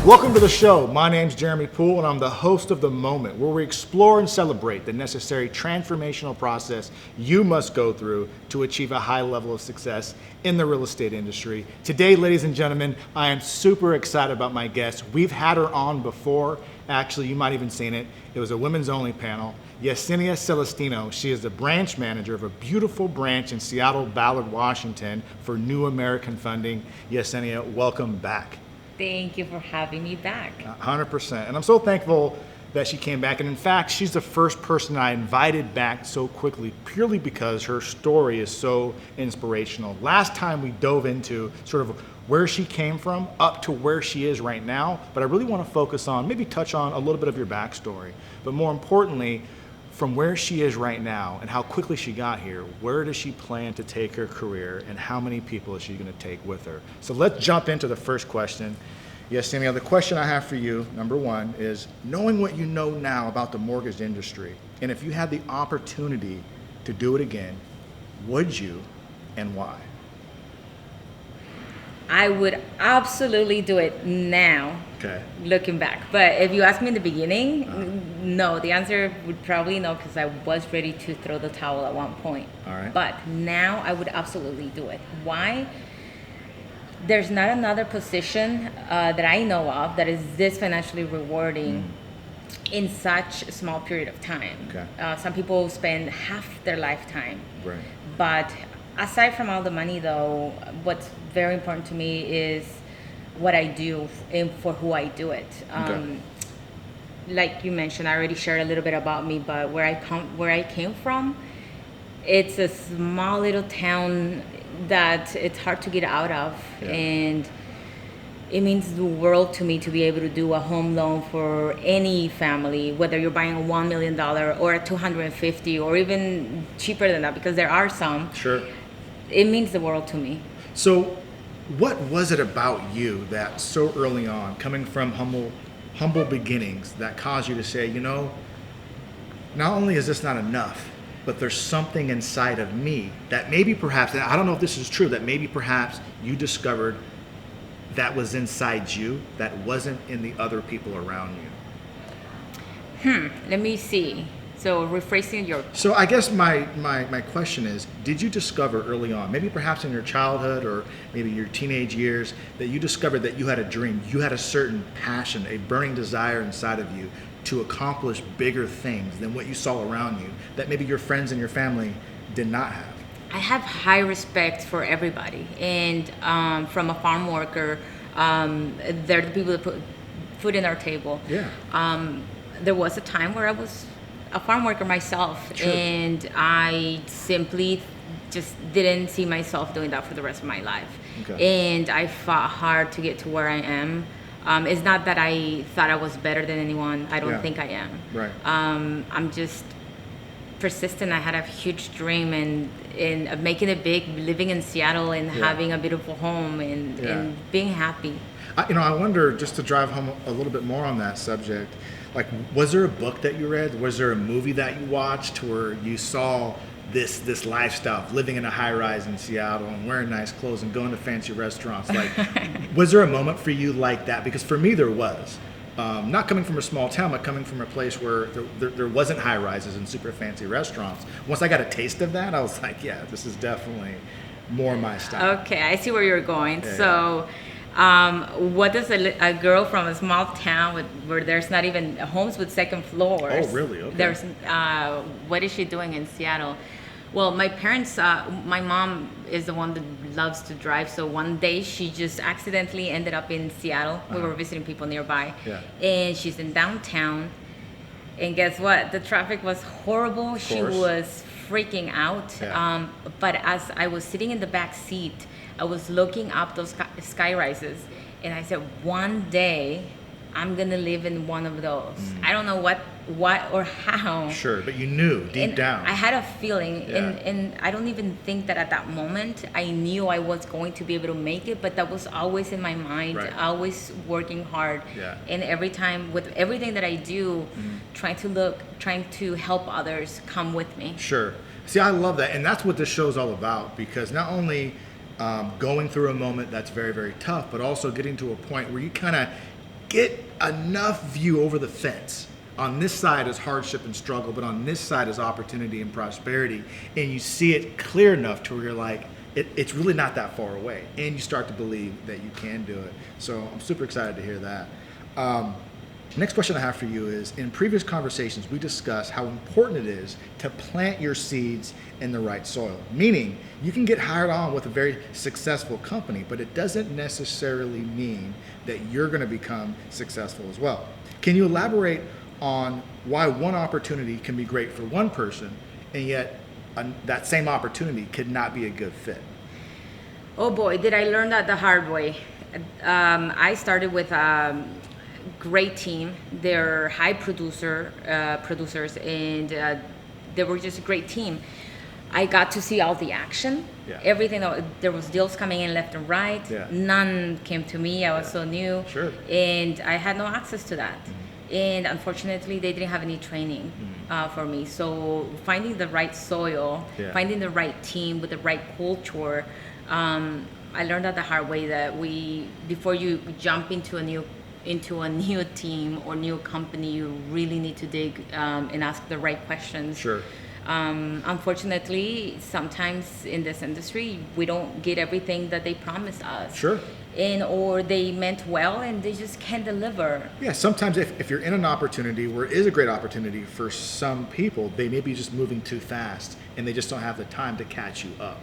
Welcome to the show. My name's Jeremy Poole, and I'm the host of The Moment, where we explore and celebrate the necessary transformational process you must go through to achieve a high level of success in the real estate industry. Today, ladies and gentlemen, I am super excited about my guest. We've had her on before. Actually, you might even seen it. It was a women's only panel. Yesenia Celestino. She is the branch manager of a beautiful branch in Seattle, Ballard, Washington for New American Funding. Yesenia, welcome back. Thank you for having me back. 100%. And I'm so thankful that she came back. And in fact, she's the first person I invited back so quickly, purely because her story is so inspirational. Last time we dove into sort of where she came from up to where she is right now, but I really want to focus on, maybe touch on a little bit of your backstory, but more importantly, from where she is right now and how quickly she got here, where does she plan to take her career and how many people is she going to take with her? So let's jump into the first question. Yesenia, the question I have for you, number one, is knowing what you know now about the mortgage industry, and if you had the opportunity to do it again, would you and why? I would absolutely do it now, looking back. But if you asked me in the beginning, no. The answer would probably no, because I was ready to throw the towel at one point. All right. But now I would absolutely do it. Why? There's not another position that I know of that is this financially rewarding in such a small period of time. Okay. Some people spend half their lifetime. Right. But aside from all the money, though, what's very important to me is what I do and for who I do it. Like you mentioned, I already shared a little bit about me, but where I came from, it's a small little town that it's hard to get out of, and it means the world to me to be able to do a home loan for any family, whether you're buying a $1 million or a $250 or even cheaper than that, because there are some. Sure. It means the world to me. So what was it about you that so early on, coming from humble beginnings, that caused you to say, you know, not only is this not enough, but there's something inside of me that maybe perhaps, and I don't know if this is true, that maybe perhaps you discovered that was inside you that wasn't in the other people around you? Let me see. So rephrasing your... So I guess my question is, did you discover early on, maybe perhaps in your childhood or maybe your teenage years, that you discovered that you had a dream, you had a certain passion, a burning desire inside of you to accomplish bigger things than what you saw around you, that maybe your friends and your family did not have? I have high respect for everybody. And from a farm worker, they're the people that put food in our table. Yeah. There was a time where I was a farm worker myself, Sure. and I simply just didn't see myself doing that for the rest of my life. Okay. And I fought hard to get to where I am. It's not that I thought I was better than anyone. I don't think I am. Right. I'm just persistent. I had a huge dream and of making it big, living in Seattle and having a beautiful home and being happy. I wonder, just to drive home a little bit more on that subject, like, was there a book that you read? Was there a movie that you watched where you saw this lifestyle of living in a high-rise in Seattle and wearing nice clothes and going to fancy restaurants? Like, was there a moment for you like that? Because for me, there was. Not coming from a small town, but coming from a place where there wasn't high-rises and super fancy restaurants. Once I got a taste of that, I was like, yeah, this is definitely more my style. Okay, I see where you're going. Yeah, so what does a girl from a small town where there's not even homes with second floors? Oh, really? Okay. There's what is she doing in Seattle? Well, my parents, my mom is the one that loves to drive. So one day she just accidentally ended up in Seattle. We were visiting people nearby. Yeah. And she's in downtown. And guess what? The traffic was horrible. She was freaking out. Yeah. But as I was sitting in the back seat, I was looking up those sky rises. And I said, one day I'm going to live in one of those. I don't know what or how. Sure, but you knew deep down. I had a feeling, Yeah. and I don't even think that at that moment I knew I was going to be able to make it, but that was always in my mind, Right. always working hard. Yeah. And every time, with everything that I do, trying to help others come with me. Sure. See, I love that. And that's what this show's all about, because not only going through a moment that's very, very tough, but also getting to a point where you kind of get enough view over the fence. On this side is hardship and struggle, but on this side is opportunity and prosperity. And you see it clear enough to where you're like, it's really not that far away. And you start to believe that you can do it. So I'm super excited to hear that. Next question I have for you is, in previous conversations, we discussed how important it is to plant your seeds in the right soil. Meaning, you can get hired on with a very successful company, but it doesn't necessarily mean that you're going to become successful as well. Can you elaborate on why one opportunity can be great for one person, and yet that same opportunity could not be a good fit? Oh boy, did I learn that the hard way. I started with great team. They're high producers, and they were just a great team. I got to see all the action. Yeah. Everything. There was deals coming in left and right. Yeah. None came to me. I was so new. Sure. And I had no access to that. And unfortunately, they didn't have any training for me. So finding the right soil, finding the right team with the right culture. I learned that the hard way, that before you jump into a new team or new company, you really need to dig and ask the right questions. Sure. Unfortunately, sometimes in this industry, we don't get everything that they promised us. Sure. Or they meant well and they just can't deliver. Yeah, sometimes if you're in an opportunity where it is a great opportunity, for some people, they may be just moving too fast and they just don't have the time to catch you up.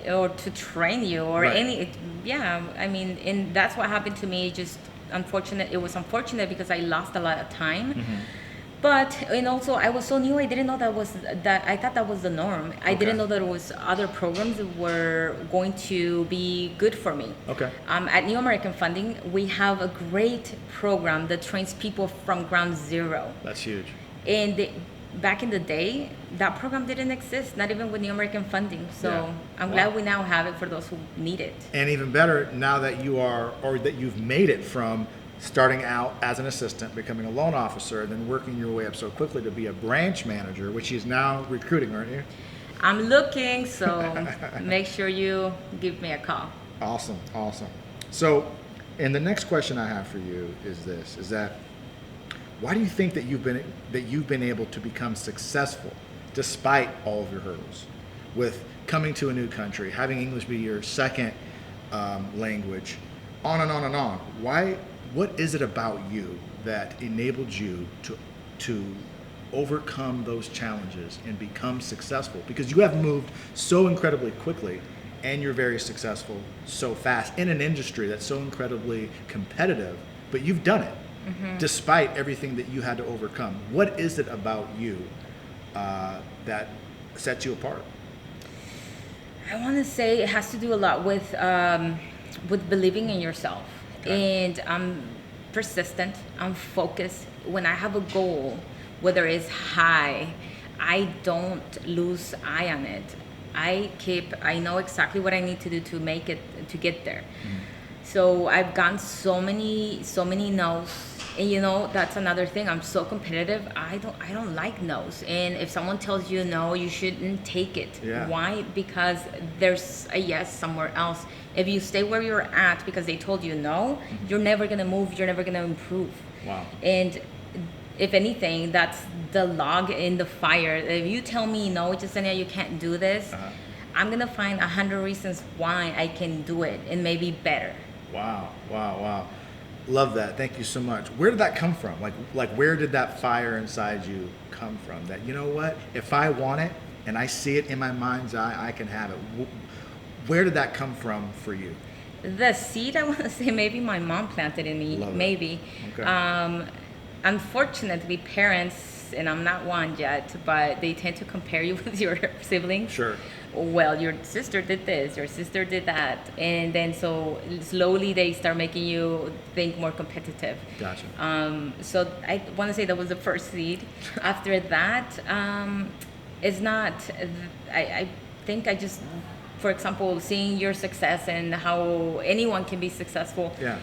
Or to train you or Right. and that's what happened to me. Just unfortunate. It was unfortunate because I lost a lot of time. And also I was so new. I didn't know that I thought that was the norm. I didn't know that it was other programs that were going to be good for me. Okay. At New American Funding, we have a great program that trains people from ground zero. That's huge. And back in the day, that program didn't exist, not even with New American Funding. So Yeah. I'm glad we now have it for those who need it. And even better, now that you've made it from starting out as an assistant, becoming a loan officer, and then working your way up so quickly to be a branch manager, which is now recruiting, aren't you? I'm looking, so make sure you give me a call. Awesome. So, and the next question I have for you is this: is that why do you think that you've been able to become successful despite all of your hurdles, with coming to a new country, having English be your second language, on and on and on? What is it about you that enabled you to overcome those challenges and become successful? Because you have moved so incredibly quickly, and you're very successful so fast in an industry that's so incredibly competitive, but you've done it despite everything that you had to overcome. What is it about you that sets you apart? I want to say it has to do a lot with believing in yourself. Okay. And I'm persistent. I'm focused. When I have a goal, whether it's high, I don't lose eye on it. I know exactly what I need to do to make it, to get there. So I've gotten so many no's. And that's another thing. I'm so competitive. I don't like no's. And if someone tells you no, you shouldn't take it. Yeah. Why? Because there's a yes somewhere else. If you stay where you're at because they told you no, you're never gonna move. You're never gonna improve. Wow. And if anything, that's the log in the fire. If you tell me no, Yesenia, you can't do this, I'm gonna find 100 reasons why I can do it and maybe better. Wow. Love that. Thank you so much. Where did that come from? Like where did that fire inside you come from? That, you know what, if I want it and I see it in my mind's eye, I can have it. Where did that come from for you? The seed, I want to say, maybe my mom planted in me. Love it. Maybe. Okay. Unfortunately, parents, and I'm not one yet, but they tend to compare you with your siblings. Sure. Well, your sister did this, your sister did that. And then so slowly they start making you think more competitive. Gotcha. So I want to say that was the first seed. After that, it's not, I think I just, for example, seeing your success and how anyone can be successul. Yeah.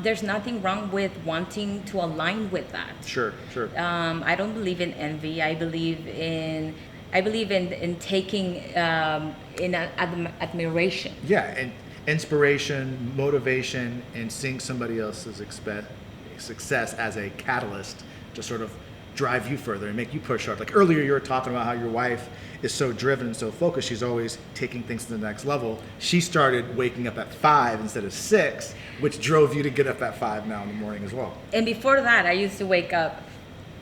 There's nothing wrong with wanting to align with that. Sure. I don't believe in envy. I believe in taking in admiration. Yeah, and inspiration, motivation, and seeing somebody else's success as a catalyst to sort of drive you further and make you push hard. Like earlier, you were talking about how your wife is so driven and so focused. She's always taking things to the next level. She started waking up at 5 instead of 6, which drove you to get up at 5 now in the morning as well. And before that, I used to wake up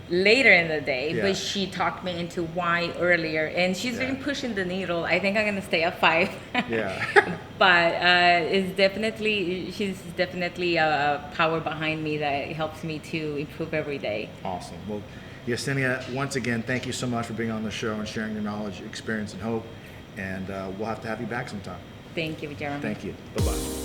later in the day, Yeah. but she talked me into why earlier, and she's been pushing the needle. I think I'm gonna stay at 5. Yeah. But she's definitely a power behind me that helps me to improve every day. Awesome. Well, Yesenia, once again, thank you so much for being on the show and sharing your knowledge, experience, and hope. And we'll have to have you back sometime. Thank you, Jeremy. Thank you. Bye-bye.